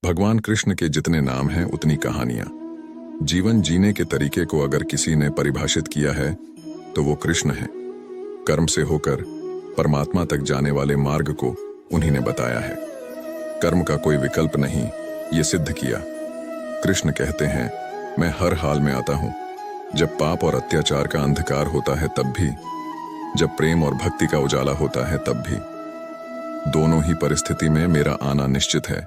भगवान कृष्ण के जितने नाम हैं उतनी कहानियां। जीवन जीने के तरीके को अगर किसी ने परिभाषित किया है तो वो कृष्ण है। कर्म से होकर परमात्मा तक जाने वाले मार्ग को उन्हीं ने बताया है। कर्म का कोई विकल्प नहीं, ये सिद्ध किया। कृष्ण कहते हैं, मैं हर हाल में आता हूं, जब पाप और अत्याचार का अंधकार होता है तब भी, जब प्रेम और भक्ति का उजाला होता है तब भी। दोनों ही परिस्थिति में मेरा आना निश्चित है।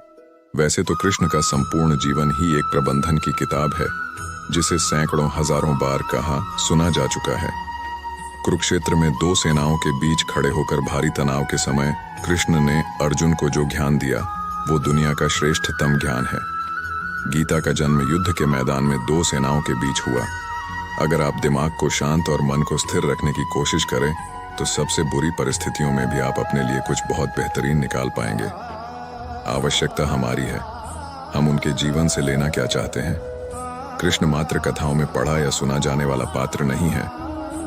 वैसे तो कृष्ण का संपूर्ण जीवन ही एक प्रबंधन की किताब है, जिसे सैकड़ों हजारों बार कहा सुना जा चुका है। कुरुक्षेत्र में दो सेनाओं के बीच खड़े होकर भारी तनाव के समय कृष्ण ने अर्जुन को जो ज्ञान दिया वो दुनिया का श्रेष्ठतम ज्ञान है। गीता का जन्म युद्ध के मैदान में दो सेनाओं के बीच हुआ। अगर आप दिमाग को शांत और मन को स्थिर रखने की कोशिश करें तो सबसे बुरी परिस्थितियों में भी आप अपने लिए कुछ बहुत बेहतरीन निकाल पाएंगे। आवश्यकता हमारी है, हम उनके जीवन से लेना क्या चाहते हैं। कृष्ण मात्र कथाओं में पढ़ा या सुना जाने वाला पात्र नहीं है,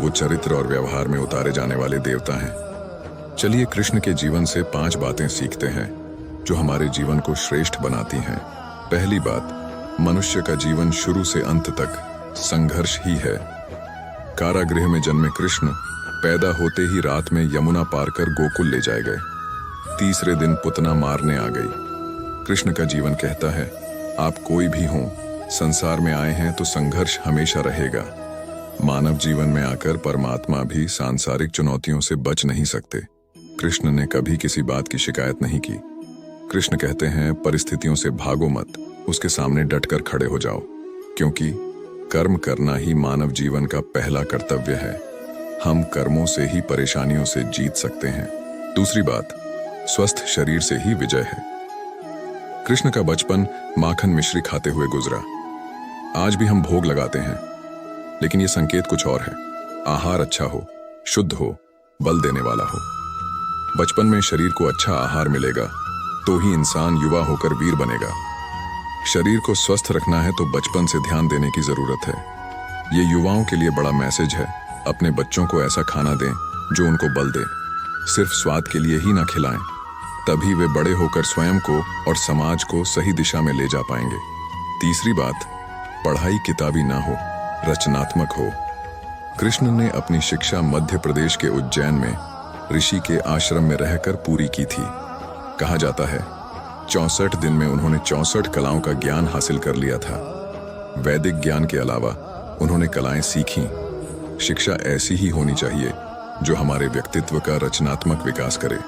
वो चरित्र और व्यवहार में उतारे जाने वाले देवता हैं। चलिए कृष्ण के जीवन से 5 बातें सीखते हैं जो हमारे जीवन को श्रेष्ठ बनाती हैं। पहली बात, मनुष्य का जीवन शुरू से अंत तक संघर्ष ही है। कारागृह में जन्मे कृष्ण पैदा होते ही रात में यमुना पार कर गोकुल ले जाए गए। तीसरे दिन पुतना मारने आ गई। कृष्ण का जीवन कहता है, आप कोई भी हों, संसार में आए हैं तो संघर्ष हमेशा रहेगा। मानव जीवन में आकर परमात्मा भी सांसारिक चुनौतियों से बच नहीं सकते। कृष्ण ने कभी किसी बात की शिकायत नहीं की। कृष्ण कहते हैं, परिस्थितियों से भागो मत, उसके सामने डटकर खड़े हो जाओ, क्योंकि कर्म करना ही मानव जीवन का पहला कर्तव्य है। हम कर्मों से ही परेशानियों से जीत सकते हैं। दूसरी बात, स्वस्थ शरीर से ही विजय है। कृष्ण का बचपन माखन मिश्री खाते हुए गुजरा। आज भी हम भोग लगाते हैं, लेकिन ये संकेत कुछ और है। आहार अच्छा हो, शुद्ध हो, बल देने वाला हो। बचपन में शरीर को अच्छा आहार मिलेगा तो ही इंसान युवा होकर वीर बनेगा। शरीर को स्वस्थ रखना है तो बचपन से ध्यान देने की जरूरत है। ये युवाओं के लिए बड़ा मैसेज है। अपने बच्चों को ऐसा खाना दें जो उनको बल दे। सिर्फ स्वाद के लिए ही ना खिलाएं, तभी वे बड़े होकर स्वयं को और समाज को सही दिशा में ले जा पाएंगे। तीसरी बात, पढ़ाई किताबी ना हो, रचनात्मक हो। कृष्ण ने अपनी शिक्षा मध्य प्रदेश के उज्जैन में ऋषि के आश्रम में रहकर पूरी की थी। कहा जाता है 64 दिन में उन्होंने 64 कलाओं का ज्ञान हासिल कर लिया था। वैदिक ज्ञान के अलावा उन्होंने कलाएं सीखीं। शिक्षा ऐसी ही होनी चाहिए जो हमारे व्यक्तित्व का रचनात्मक विकास करे।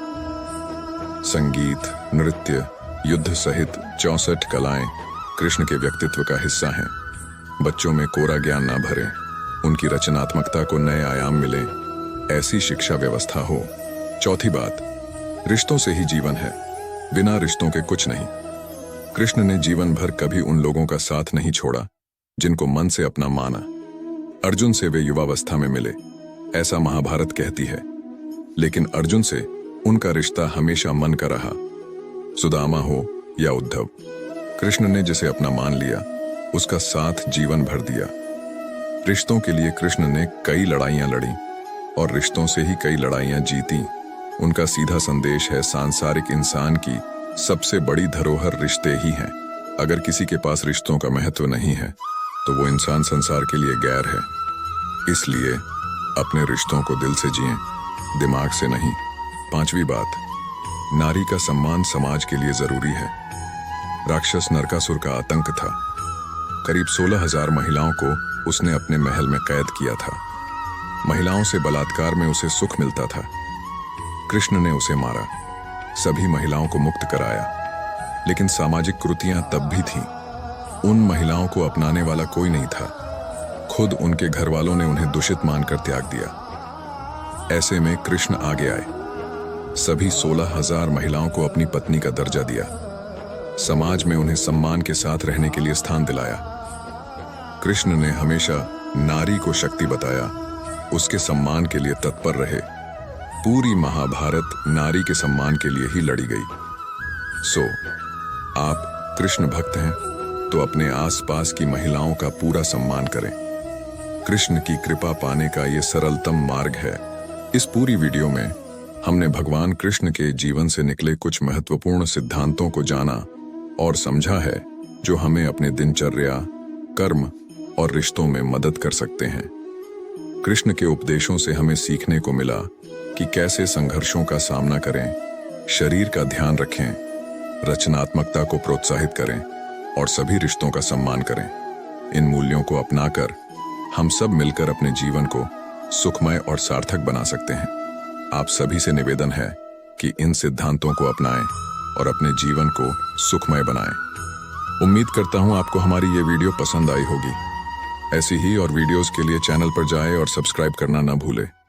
संगीत, नृत्य, युद्ध सहित 64 कलाएं कृष्ण के व्यक्तित्व का हिस्सा हैं। बच्चों में कोरा ज्ञान ना भरें, उनकी रचनात्मकता को नए आयाम मिले, ऐसी शिक्षा व्यवस्था हो। चौथी बात, रिश्तों से ही जीवन है, बिना रिश्तों के कुछ नहीं। कृष्ण ने जीवन भर कभी उन लोगों का साथ नहीं छोड़ा जिनको मन से अपना माना। अर्जुन से वे युवावस्था में मिले, ऐसा महाभारत कहती है, लेकिन अर्जुन से उनका रिश्ता हमेशा मन का रहा। सुदामा हो या उद्धव, कृष्ण ने जिसे अपना मान लिया उसका साथ जीवन भर दिया। रिश्तों के लिए कृष्ण ने कई लड़ाइयां लड़ी और रिश्तों से ही कई लड़ाइयां जीती। उनका सीधा संदेश है, सांसारिक इंसान की सबसे बड़ी धरोहर रिश्ते ही हैं। अगर किसी के पास रिश्तों का महत्व नहीं है तो वो इंसान संसार के लिए गैर है। इसलिए अपने रिश्तों को दिल से जिएं, दिमाग से नहीं। पांचवी बात, नारी का सम्मान समाज के लिए जरूरी है। राक्षस नरकासुर का आतंक था। करीब 16,000 महिलाओं को उसने अपने महल में कैद किया था। महिलाओं से बलात्कार में उसे सुख मिलता था। कृष्ण ने उसे मारा, सभी महिलाओं को मुक्त कराया, लेकिन सामाजिक कुरीतियां तब भी थीं। उन महिलाओं को अपनाने वाला कोई नहीं था। खुद उनके घर वालों ने उन्हें दूषित मानकर त्याग दिया। ऐसे में कृष्ण आगे आए, सभी 16,000 महिलाओं को अपनी पत्नी का दर्जा दिया। समाज में उन्हें सम्मान के साथ रहने के लिए स्थान दिलाया। कृष्ण ने हमेशा नारी को शक्ति बताया, उसके सम्मान के लिए तत्पर रहे। पूरी महाभारत नारी के सम्मान के लिए ही लड़ी गई। सो आप कृष्ण भक्त हैं तो अपने आसपास की महिलाओं का पूरा सम्मान करें। कृष्ण की कृपा पाने का ये सरलतम मार्ग है। इस पूरी वीडियो में हमने भगवान कृष्ण के जीवन से निकले कुछ महत्वपूर्ण सिद्धांतों को जाना और समझा है जो हमें अपने दिनचर्या, कर्म और रिश्तों में मदद कर सकते हैं। कृष्ण के उपदेशों से हमें सीखने को मिला कि कैसे संघर्षों का सामना करें, शरीर का ध्यान रखें, रचनात्मकता को प्रोत्साहित करें और सभी रिश्तों का सम्मान करें। इन मूल्यों को अपनाकर हम सब मिलकर अपने जीवन को सुखमय और सार्थक बना सकते हैं। आप सभी से निवेदन है कि इन सिद्धांतों को अपनाएं और अपने जीवन को सुखमय बनाएं। उम्मीद करता हूं आपको हमारी ये वीडियो पसंद आई होगी। ऐसी ही और वीडियोस के लिए चैनल पर जाएं और सब्सक्राइब करना ना भूलें।